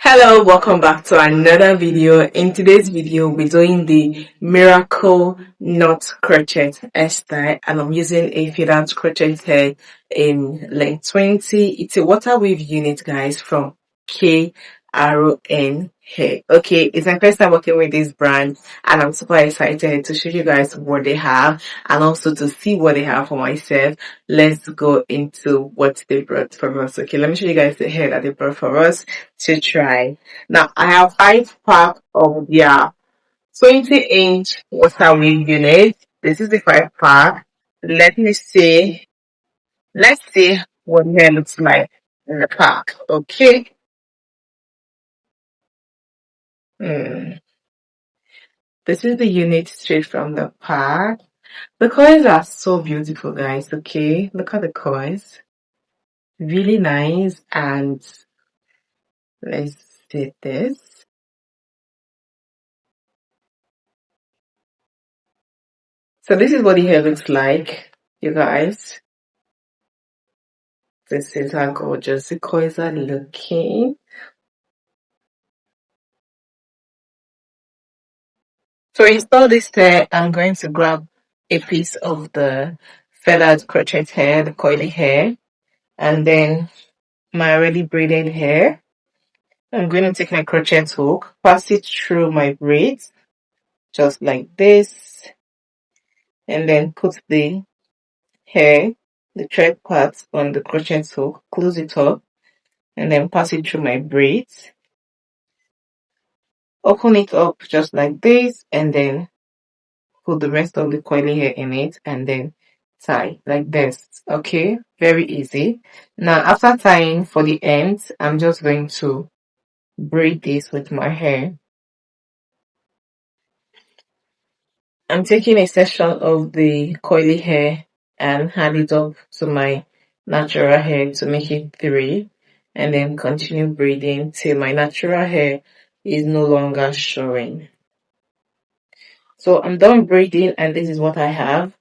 Hello, welcome back to another video. In today's video, we're doing the miracle knot crochet hairstyle, and I'm using a fidget crochet head in length 20. It's a water weave unit, guys, from KRN hair. Okay, it's my first time working with this brand, and I'm super excited to show you guys what they have and also to see what they have for myself. Let's go into what they brought for us. Okay, let me show you guys the hair that they brought for us to try. Now I have 5 pack of their 20-inch water weave unit. This is the 5 pack. Let's see what the hair looks like in the pack. Okay. This is the unit straight from the pack. The coils are so beautiful, guys. Okay, look at the coils. Really nice. And let's see this. So this is what the hair looks like, you guys. This is how gorgeous the coils are looking. To install this hair, I'm going to grab a piece of the feathered crochet hair, the coily hair, and then my already braided hair. I'm going to take my crochet hook, pass it through my braids, just like this, and then put the hair, the thread part on the crochet hook, close it up, and then pass it through my braids. Open it up just like this, and then put the rest of the coily hair in it, and then tie like this. Okay, very easy. Now after tying for the ends, I'm just going to braid this with my hair. I'm taking a section of the coily hair and hand it up to my natural hair to make it 3, and then continue braiding till my natural hair is no longer showing. So I'm done braiding, and this is what I have.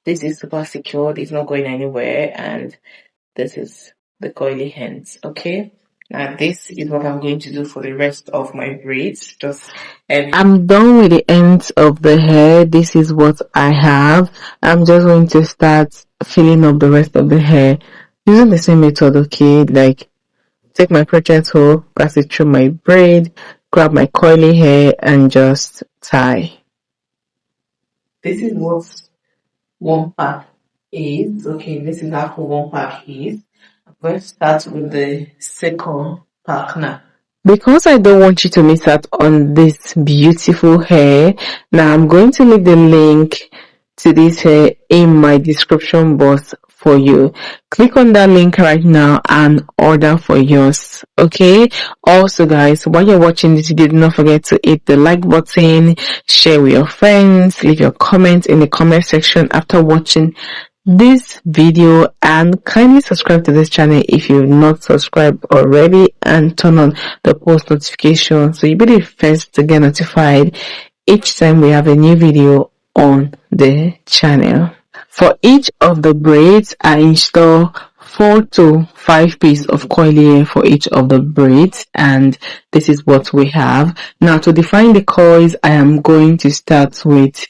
This is super secured, it's not going anywhere, and this is the coily ends. Okay, now this is what I'm going to do for the rest of my braids. I'm done with the ends of the hair. This is what I have. I'm just going to start filling up the rest of the hair using the same method. Okay, like take my crochet hook, pass it through my braid, grab my coily hair, and just tie. This is what one pack is. Okay, this is how one pack is. I'm going to start with the second pack now. Because I don't want you to miss out on this beautiful hair, now I'm going to leave the link to this hair in my description box for you. Click on that link right now and order for yours. Okay, also guys, while you're watching this video, do not forget to hit the like button, share with your friends, leave your comments in the comment section after watching this video, and kindly subscribe to this channel if you've not subscribed already, and turn on the post notification so you'll be the first to get notified each time we have a new video on the channel. For each of the braids, I install 4 to 5 pieces of coily hair for each of the braids, and this is what we have. Now to define the coils, I am going to start with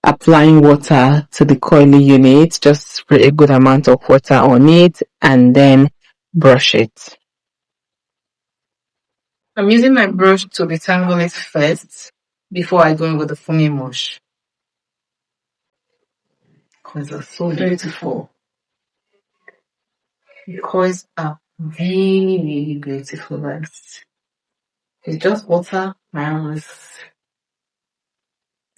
applying water to the coily unit. Just spray a good amount of water on it and then brush it. I'm using my brush to detangle it first before I go in with the foaming wash. Because they're so beautiful. The coils are really, really beautiful, guys. It's just water, and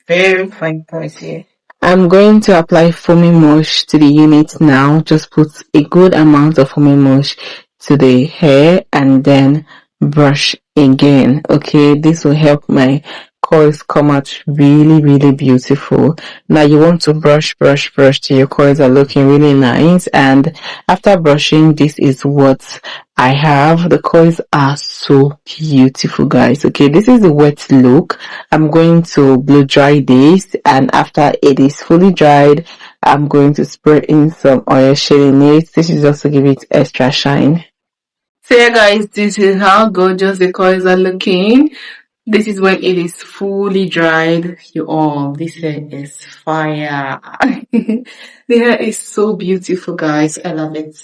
very fine coils here. I'm going to apply foaming wash to the unit now. Just put a good amount of foaming wash to the hair and then brush again. Okay, this will help my coils come out really beautiful. Now you want to brush till your coils are looking really nice, and after brushing, this is what I have. The coils are so beautiful, guys. Okay, this is the wet look. I'm going to blow dry this, and after it is fully dried, I'm going to spray in some oil shading it. This is just to give it extra shine. So yeah, guys, this is how gorgeous the coils are looking. This is when it is fully dried. This hair is fire. The hair is so beautiful, guys. I love it.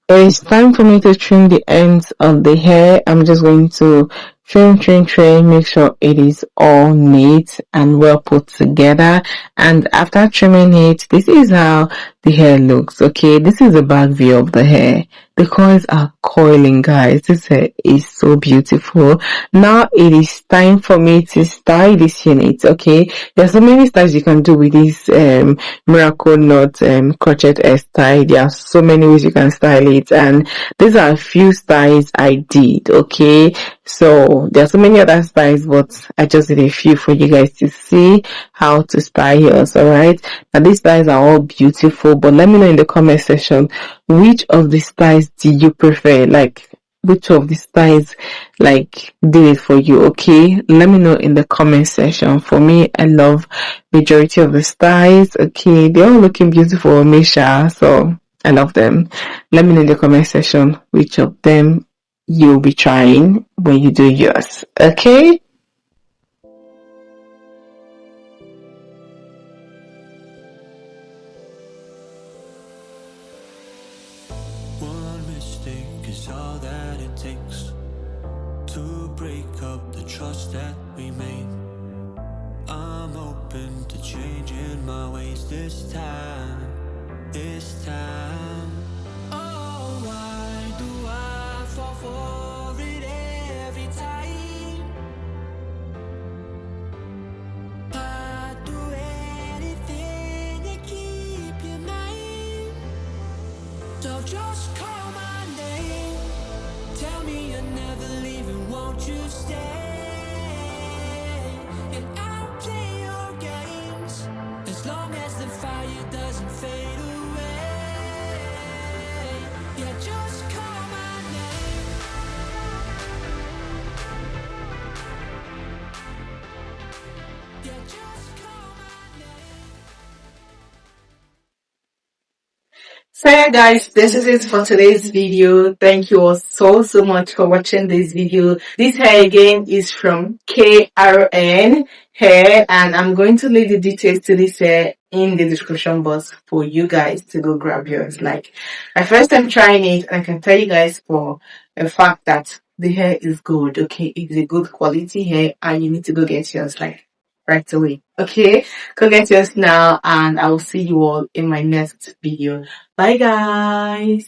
It's time for me to trim the ends of the hair. I'm just going to trim, make sure it is all neat and well put together. And after trimming it, this is how the hair looks. Okay, this is the back view of the hair. The coils are coiling, guys. This hair is so beautiful. Now it is time for me to style this unit. Okay, there's so many styles you can do with this miracle knot crochet hairstyle. There are so many ways you can style it, and these are a few styles I did. Okay, so there are so many other styles, but I just did a few for you guys to see how to style yours. All right, now these styles are all beautiful, but let me know in the comment section which of the styles do you prefer, like which of the styles like did it for you. Okay, let me know in the comment section. For me, I love majority of the styles. Okay, they're all looking beautiful on me, so I love them. Let me know in the comment section which of them you'll be trying when you do yours. Okay. One mistake is all that it takes to break up the trust that we made. I'm open to changing my ways this time. Oh, why do I fall for it every time? I'd do anything to keep you mine. So just call my name, tell me you're never leaving, won't you stay? And I'll play your games, as long as the fire doesn't fade away. Yeah, just call my name. Yeah, just call my name. So yeah, guys, this is it for today's video. Thank you all so much for watching this video. This hair again is from KRN hair, and I'm going to leave the details to this hair in the description box for you guys to go grab yours. Like, my first time trying it, I can tell you guys for a fact that the hair is good. Okay, it's a good quality hair, and you need to go get yours like right away. Okay, go get yours now, and I will see you all in my next video. Bye, guys.